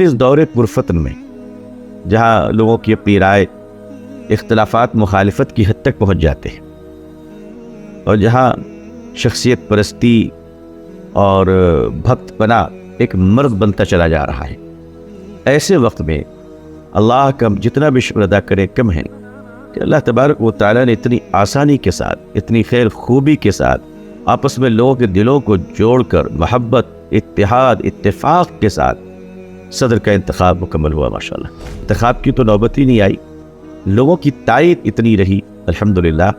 اس دور پرفتن میں جہاں لوگوں کی اپنی رائے، اختلافات مخالفت کی حد تک پہنچ جاتے ہیں، اور جہاں شخصیت پرستی اور بھکت پنا ایک مرض بنتا چلا جا رہا ہے، ایسے وقت میں اللہ کا جتنا بھی شکر ادا کرے کم ہے کہ اللہ تبارک و تعالیٰ نے اتنی آسانی کے ساتھ، اتنی خیر خوبی کے ساتھ آپس میں لوگوں کے دلوں کو جوڑ کر محبت، اتحاد، اتفاق کے ساتھ صدر کا انتخاب مکمل ہوا۔ ماشاءاللہ انتخاب کی تو نوبت ہی نہیں آئی، لوگوں کی تائید اتنی رہی الحمدللہ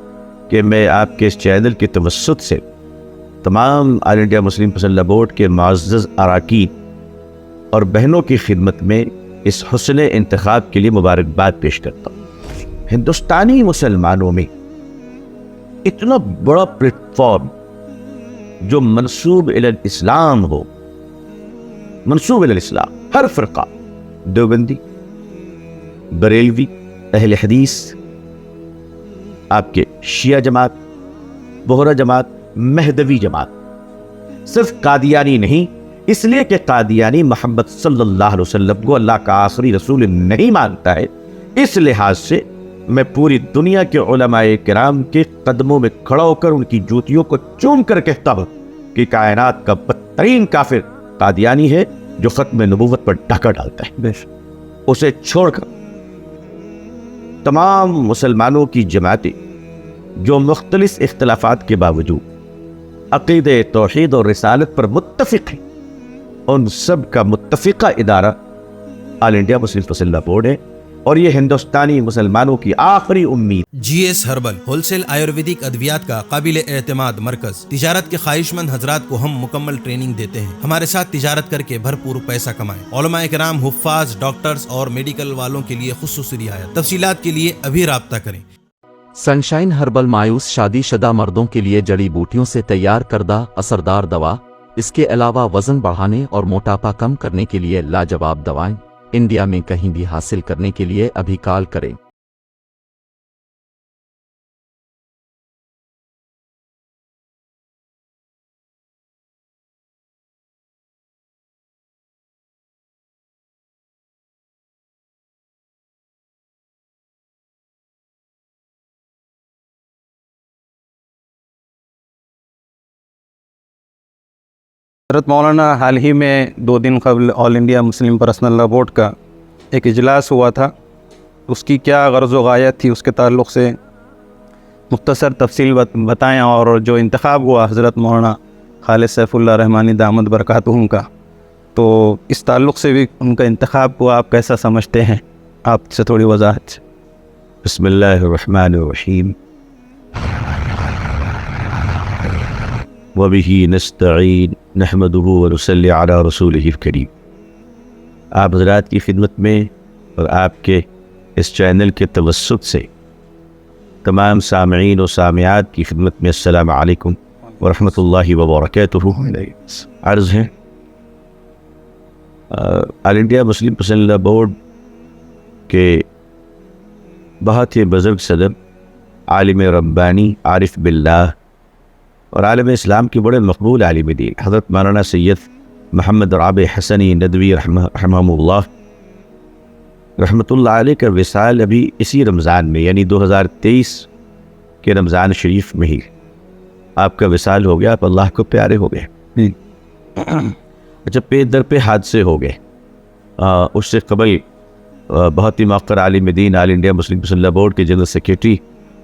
کہ میں آپ کے اس چینل کے توسط سے تمام آل انڈیا مسلم پسندیدہ بورڈ کے معزز اراکین اور بہنوں کی خدمت میں اس حسن انتخاب کے لیے مبارکباد پیش کرتا ہوں۔ ہندوستانی مسلمانوں میں اتنا بڑا پلیٹ فارم جو منسوب الی الاسلام ہو، منسوب الی الاسلام، ہر فرقہ، دیوبندی، بریلوی، اہل حدیث، آپ کے شیعہ جماعت، بہرہ جماعت، مہدوی جماعت، صرف قادیانی نہیں، اس لیے کہ قادیانی محمد صلی اللہ علیہ وسلم کو اللہ کا آخری رسول نہیں مانتا ہے، اس لحاظ سے میں پوری دنیا کے علماء کرام کے قدموں میں کھڑا ہو کر ان کی جوتیوں کو چوم کر کہتا ہوں کہ کائنات کا بدترین کافر قادیانی ہے جو ختم نبوت پر ڈاکہ ڈالتا ہے۔ اسے چھوڑ کر تمام مسلمانوں کی جماعتیں جو مختلف اختلافات کے باوجود عقیدہ توحید اور رسالت پر متفق ہیں، ان سب کا متفقہ ادارہ آل انڈیا مسلم پسندیدہ بورڈ ہے، اور یہ ہندوستانی مسلمانوں کی آخری امید۔ G S herbal wholesale Ayurvedic ادویات کا قابل اعتماد مرکز۔ تجارت کے خواہش مند حضرات کو ہم مکمل ٹریننگ دیتے ہیں، ہمارے ساتھ تجارت کر کے بھرپور پیسہ کمائیں۔ علماء کرام، حفاظ، ڈاکٹرز اور میڈیکل والوں کے لیے خصوصی رعایت۔ تفصیلات کے لیے ابھی رابطہ کریں۔ سنشائن ہربل مایوس شادی شدہ مردوں کے لیے جڑی بوٹیوں سے تیار کردہ اثردار دوا، اس کے علاوہ وزن بڑھانے اور موٹاپا کم کرنے کے لیے لاجواب دوائیں انڈیا میں کہیں بھی حاصل کرنے کے لیے ابھی کال کریں۔ حضرت مولانا حال ہی میں 2 دن قبل آل انڈیا مسلم پرسنل لا بورڈ کا ایک اجلاس ہوا تھا، اس کی کیا غرض و غایت تھی اس کے تعلق سے مختصر تفصیل بتائیں، اور جو انتخاب ہوا حضرت مولانا خالد سیف اللہ رحمانی دامت برکاتہم کا، تو اس تعلق سے بھی ان کا انتخاب کو آپ کیسا سمجھتے ہیں؟ آپ سے تھوڑی وضاحت۔ بسم اللہ الرحمن الرحیم، وبہ نستعین نحمدہ ونصلی علی رسولہ الکریم۔ آپ حضرات کی خدمت میں اور آپ کے اس چینل کے توسط سے تمام سامعین و سامعات کی خدمت میں السلام علیکم ورحمۃ اللہ وبرکاتہ عرض ہے۔ آل انڈیا مسلم پسندیدہ بورڈ کے بہت ہی بزرگ صدر، عالم ربانی، عارف باللہ اور عالم اسلام کے بڑے مقبول عالم دین حضرت مولانا سید محمد رابع حسنی ندوی رحمہ اللہ رحمۃ اللہ علیہ کا وصال ابھی اسی رمضان میں، یعنی 2023 کے رمضان شریف میں ہی آپ کا وصال ہو گیا، آپ اللہ کو پیارے ہو گئے۔ اچھا، پہ در پہ حادثے ہو گئے، اس سے قبل بہت ہی موقر عالم دین، آل انڈیا مسلم پسندیدہ بورڈ کے جنرل سیکریٹری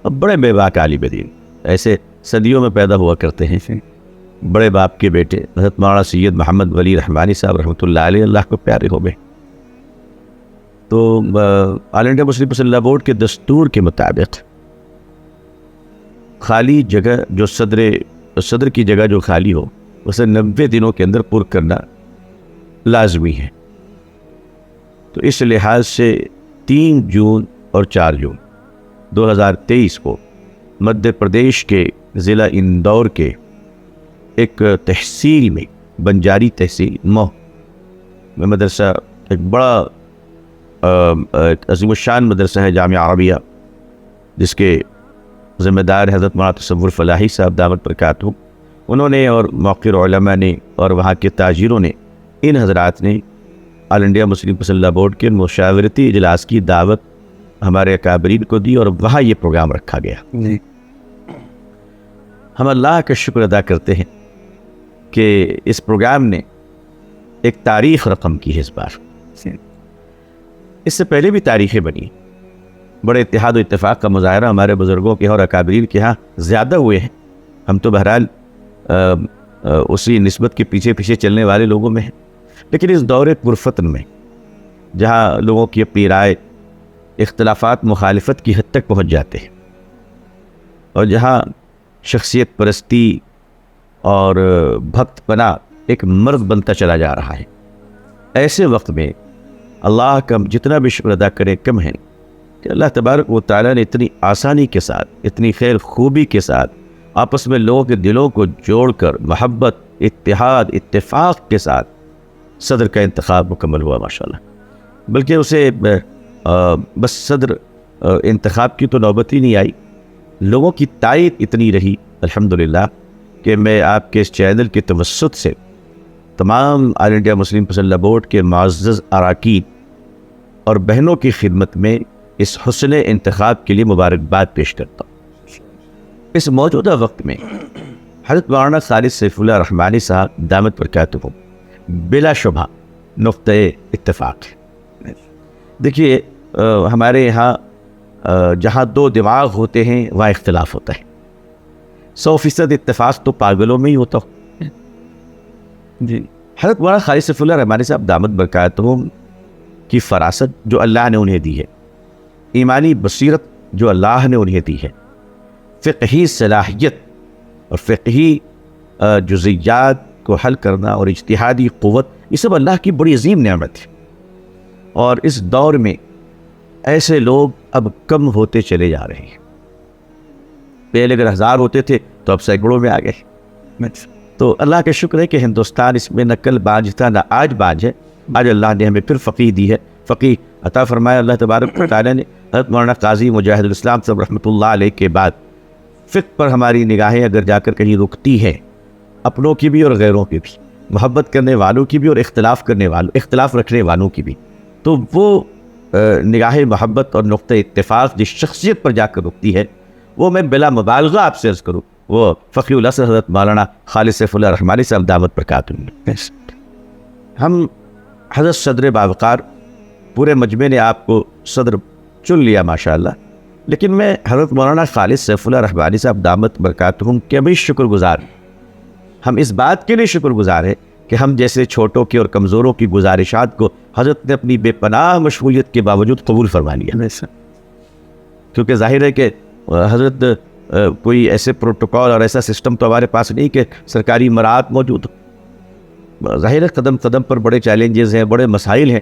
اور بڑے بے باک عالم دین، ایسے صدیوں میں پیدا ہوا کرتے ہیں، بڑے باپ کے بیٹے حضرت مولانا سید محمد ولی رحمانی صاحب رحمۃ اللہ علیہ اللہ کو پیارے ہو گئے۔ تو آل انڈیا مسلم پسندیدہ بورڈ کے دستور کے مطابق خالی جگہ جو صدر کی جگہ جو خالی ہو اسے 90 دنوں کے اندر پر کرنا لازمی ہے۔ تو اس لحاظ سے 3 جون اور 4 جون 2023 کو مدھیہ پردیش کے ضلع اندور کے ایک تحصیل میں، بنجاری تحصیل مہو میں مدرسہ، ایک بڑا عظیم الشان مدرسہ ہے، جامعہ عربیہ، جس کے ذمہ دار حضرت مولانا تصور فلاحی صاحب دامت برکاتہم، انہوں نے اور موقر علماء نے اور وہاں کے تاجروں نے، ان حضرات نے آل انڈیا مسلم مسلح بورڈ کے مشاورتی اجلاس کی دعوت ہمارے اکابرین کو دی اور وہاں یہ پروگرام رکھا گیا. جی ہم اللہ کا شکر ادا کرتے ہیں کہ اس پروگرام نے ایک تاریخ رقم کی ہے اس بار. اس سے پہلے بھی تاریخیں بنی، بڑے اتحاد و اتفاق کا مظاہرہ ہمارے بزرگوں کے اور اکابرین کے ہاں زیادہ ہوئے ہیں. ہم تو بہرحال اسی نسبت کے پیچھے پیچھے چلنے والے لوگوں میں ہیں. لیکن اس دور پرفتن میں جہاں لوگوں کی اپنی رائے، اختلافات مخالفت کی حد تک پہنچ جاتے ہیں، اور جہاں شخصیت پرستی اور بھکت پنا ایک مرض بنتا چلا جا رہا ہے، ایسے وقت میں اللہ کا جتنا بھی شکر ادا کرے کم ہے کہ اللہ تبارک و تعالیٰ نے اتنی آسانی کے ساتھ، اتنی خیر خوبی کے ساتھ آپس میں لوگوں کے دلوں کو جوڑ کر محبت، اتحاد، اتفاق کے ساتھ صدر کا انتخاب مکمل ہوا ماشاءاللہ. بلکہ اسے بس صدر انتخاب کی تو نوبت ہی نہیں آئی، لوگوں کی تائید اتنی رہی الحمدللہ کہ میں آپ کے اس چینل کے توسط سے تمام آل انڈیا مسلم مسلح بورڈ کے معزز اراکین اور بہنوں کی خدمت میں اس حسن انتخاب کے لیے مبارکباد پیش کرتا ہوں. اس موجودہ وقت میں حضرت مولانا خالد سیف اللہ رحمانی صاحب دامت برکاتہ بلا شبہ نقطۂ اتفاق ہے. دیکھیے ہمارے یہاں جہاں دو دماغ ہوتے ہیں وہاں اختلاف ہوتا ہے. 100% اتفاق تو پاگلوں میں ہی ہوتا ہو. جی حضرت مولانا خالد سیف اللہ رحمانی صاحب دامت برکاتہ کی فراست جو اللہ نے انہیں دی ہے، ایمانی بصیرت جو اللہ نے انہیں دی ہے، فقہی صلاحیت اور فقہی جزئیات کو حل کرنا اور اجتہادی قوت، یہ سب اللہ کی بڑی عظیم نعمت ہے. اور اس دور میں ایسے لوگ اب کم ہوتے چلے جا رہے ہیں. پہلے اگر 1000 ہوتے تھے تو اب سینکڑوں میں آ گئے. تو اللہ کا شکر ہے کہ ہندوستان اس میں نہ کل بانج تھا نہ آج بانج ہے. آج اللہ نے ہمیں پھر فقیہ دی ہے، فقیہ عطا فرمایا اللہ تبارک و تعالیٰ نے. حضرت مولانا قاضی مجاہد الاسلام صاحب رحمۃ اللہ علیہ کے بعد فقہ پر ہماری نگاہیں اگر جا کر کہیں رکتی ہیں، اپنوں کی بھی اور غیروں کی بھی، محبت کرنے والوں کی بھی اور اختلاف رکھنے والوں کی بھی، تو وہ نگاہ محبت اور نقطہ اتفاق جس شخصیت پر جا کر رکتی ہے، وہ میں بلا مبالغہ آپ سے عرض کروں وہ فقیہ الاسر حضرت مولانا خالد سیف اللہ رحمانی صاحب دعوت برکاتہ. ہم حضرت صدر باوقار پورے مجمع نے آپ کو صدر چن لیا ماشاءاللہ، لیکن میں حضرت مولانا خالد سیف اللہ رحمانی صاحب دعوت برکاتہ کے بھی شکر گزار ہیں. ہم اس بات کے لیے شکر گزار ہیں کہ ہم جیسے چھوٹوں کے اور کمزوروں کی گزارشات کو حضرت نے اپنی بے پناہ مشغولیت کے باوجود قبول فرما لیا. کیونکہ ظاہر ہے کہ حضرت کوئی ایسے پروٹوکول اور ایسا سسٹم تو ہمارے پاس نہیں کہ سرکاری مراعات موجود ہو. ظاہر ہے قدم قدم پر بڑے چیلنجز ہیں، بڑے مسائل ہیں.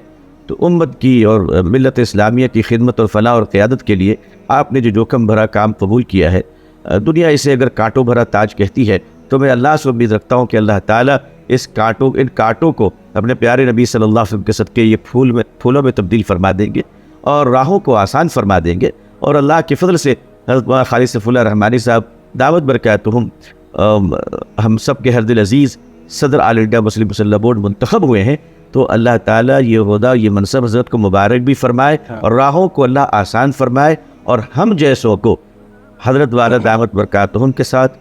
تو امت کی اور ملت اسلامیہ کی خدمت اور فلاح اور قیادت کے لیے آپ نے جو جوکم بھرا کام قبول کیا ہے، دنیا اسے اگر کانٹوں بھرا تاج کہتی ہے، تو میں اللہ سے امید رکھتا ہوں کہ اللہ تعالیٰ ان کانٹوں کو اپنے پیارے نبی صلی اللہ علیہ وسلم کے صدقے یہ پھولوں میں تبدیل فرما دیں گے اور راہوں کو آسان فرما دیں گے. اور اللہ کے فضل سے حضرت مولانا خالد سیف اللہ رحمانی صاحب دعوت برکاتہم ہم سب کے ہر دل عزیز صدر آل انڈیا مسلم مسلح بورڈ منتخب ہوئے ہیں. تو اللہ تعالیٰ یہ عہدہ، یہ منصب حضرت کو مبارک بھی فرمائے اور راہوں کو اللہ آسان فرمائے، اور ہم جیسوں کو حضرت والا دعوت برکاتہم کے ساتھ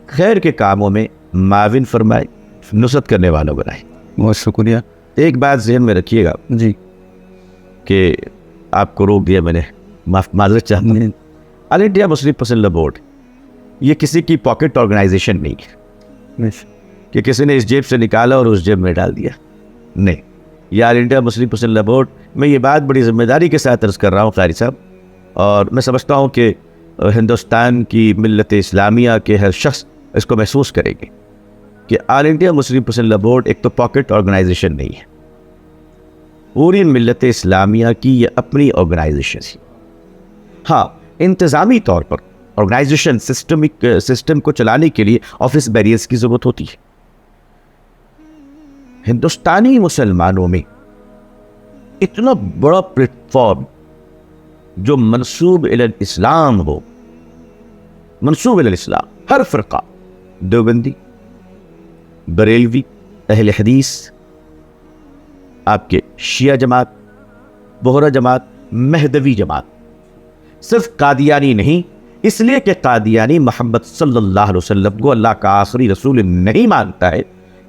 خیر کے کاموں میں معاون فرمائے، نصرت کرنے والوں بنائے. بہت شکریہ. ایک بات ذہن میں رکھیے گا جی کہ آپ کو روک دیا میں نے، معذرت چاہتا ہوں. آل انڈیا مسلم مسلح بورڈ یہ کسی کی پاکٹ آرگنائزیشن نہیں ہے کہ کسی نے اس جیب سے نکالا اور اس جیب میں ڈال دیا. نہیں، یہ آل انڈیا مسلم مسلح بورڈ، میں یہ بات بڑی ذمہ داری کے ساتھ عرض کر رہا ہوں قاری صاحب، اور میں سمجھتا ہوں کہ ہندوستان کی ملت اسلامیہ کے ہر شخص اس کو محسوس کرے گے کہ آل انڈیا مسلم مسلح بورڈ ایک تو پاکٹ آرگنائزیشن نہیں ہے، پوری ملت اسلامیہ کی یہ اپنی آرگنائزیشن ہے. ہاں، انتظامی طور پر آرگنائزیشن سسٹم کو چلانے کے لیے آفس بیریئرز کی ضرورت ہوتی ہے. ہندوستانی مسلمانوں میں اتنا بڑا پلیٹ فارم جو منسوب الی الاسلام ہو، منسوب الی الاسلام، ہر فرقہ، دیوبندی، بریلوی، اہل حدیث، آپ کے شیعہ جماعت، بہرہ جماعت، مہدوی جماعت، صرف قادیانی نہیں، اس لیے کہ قادیانی محمد صلی اللہ علیہ وسلم کو اللہ کا آخری رسول نہیں مانتا ہے،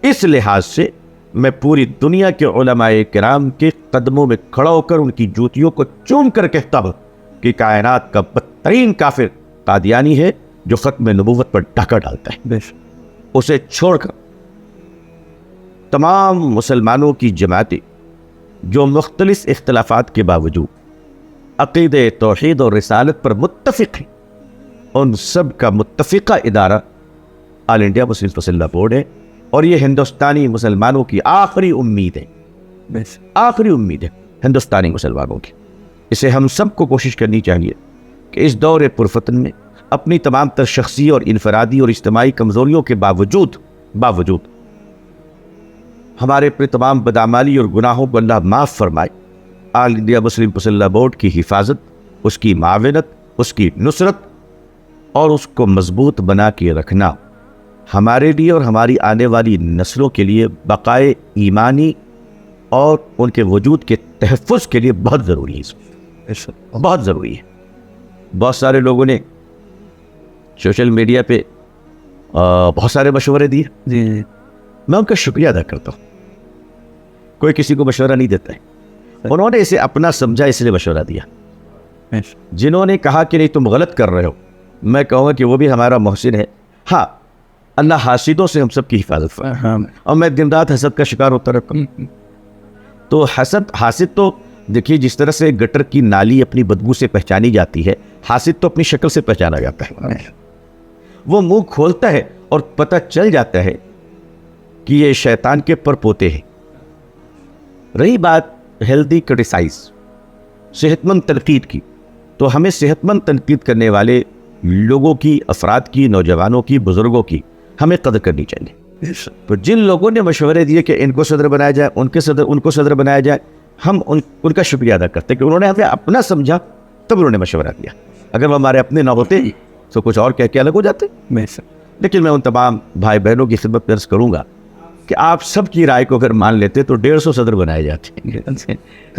اس لحاظ سے میں پوری دنیا کے علماء کرام کے قدموں میں کھڑا ہو کر ان کی جوتیوں کو چوم کر کہتا ہوں کہ کائنات کا بدترین کافر قادیانی ہے جو ختم نبوت پر ڈاکہ ڈالتا ہے۔ اسے چھوڑ کر تمام مسلمانوں کی جماعتیں جو مختلف اختلافات کے باوجود عقیدہ توحید اور رسالت پر متفق ہیں، ان سب کا متفقہ ادارہ آل انڈیا مسلم فضیلہ بورڈ ہے، اور یہ ہندوستانی مسلمانوں کی آخری امید ہے، آخری امید ہے ہندوستانی مسلمانوں کی۔ اسے ہم سب کو کوشش کرنی چاہیے کہ اس دور پرفتن میں اپنی تمام تر شخصی اور انفرادی اور اجتماعی کمزوریوں کے باوجود ہمارے پر تمام بدعمالی اور گناہوں کو اللہ معاف فرمائے۔ آل انڈیا مسلم فضیلہ بورڈ کی حفاظت، اس کی معاونت، اس کی نصرت اور اس کو مضبوط بنا کے رکھنا ہمارے لیے اور ہماری آنے والی نسلوں کے لیے بقائے ایمانی اور ان کے وجود کے تحفظ کے لیے بہت ضروری ہے، بہت ضروری ہے۔ بہت سارے لوگوں نے سوشل میڈیا پہ بہت سارے مشورے دیے، میں ان کا شکریہ ادا کرتا ہوں۔ کوئی کسی کو مشورہ نہیں دیتا ہے، انہوں نے اسے اپنا سمجھا اس لیے مشورہ دیا۔ جنہوں نے کہا کہ نہیں تم غلط کر رہے ہو، میں کہوں گا کہ وہ بھی ہمارا محسن ہے۔ ہاں، اللہ حاسدوں سے ہم سب کی حفاظت فرمائے، اور میں دن رات حسد کا شکار ہوتا رہتا ہوں۔ تو حاسد تو دیکھیے، جس طرح سے گٹر کی نالی اپنی بدبو سے پہچانی جاتی ہے، حاسد تو اپنی شکل سے پہچانا جاتا ہے۔ وہ منہ کھولتا ہے اور پتہ چل جاتا ہے کہ یہ شیطان کے پر پوتے ہیں۔ رہی بات ہیلدی کرٹیسائز، صحت مند تنقید کی، تو ہمیں صحت مند تنقید کرنے والے لوگوں کی، افراد کی، نوجوانوں کی، بزرگوں کی ہمیں قدر کرنی چاہیے۔ تو جن لوگوں نے مشورے دیے کہ ان کو صدر بنایا جائے، ان کو صدر بنایا جائے، ہم ان کا شکریہ ادا کرتے ہیں کہ انہوں نے ہمیں اپنا سمجھا، تب انہوں نے مشورہ دیا۔ اگر وہ ہمارے اپنے نہ ہوتے تو کچھ اور کہہ کے الگ ہو جاتے۔ لیکن میں ان تمام بھائی بہنوں کی خدمت میں عرض کروں گا کہ آپ سب کی رائے کو اگر مان لیتے تو 150 صدر بنائے جاتے ہیں،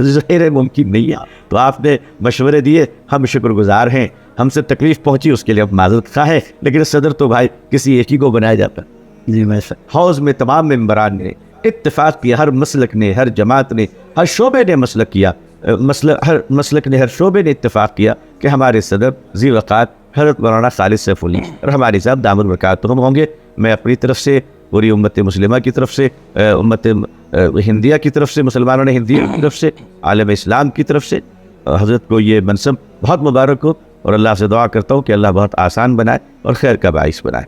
ظاہر ہے ممکن نہیں ہے۔ تو آپ نے مشورے دیے، ہم شکر گزار ہیں، ہم سے تکلیف پہنچی اس کے لیے ہم معذرت خواہ ہیں، لیکن صدر تو بھائی کسی ایک ہی کو بنایا جاتا ہے۔ حوض میں تمام ممبران نے اتفاق کیا، ہر مسلک نے، ہر جماعت نے، ہر شعبے نے مسلک کیا، ہر مسلک نے، ہر شعبے نے اتفاق کیا کہ ہمارے صدر ذی وقار حضرت مولانا خالد سیف علی رحمانی صاحب دامت برکاتہم ہوں گے۔ میں اپنی طرف سے، پوری امت مسلمہ کی طرف سے، امت ہندیہ کی طرف سے، مسلمانوں نے ہندیہ کی طرف سے، عالم اسلام کی طرف سے حضرت کو یہ منصب بہت مبارک ہو، اور اللہ سے دعا کرتا ہوں کہ اللہ بہت آسان بنائے اور خیر کا باعث بنائے۔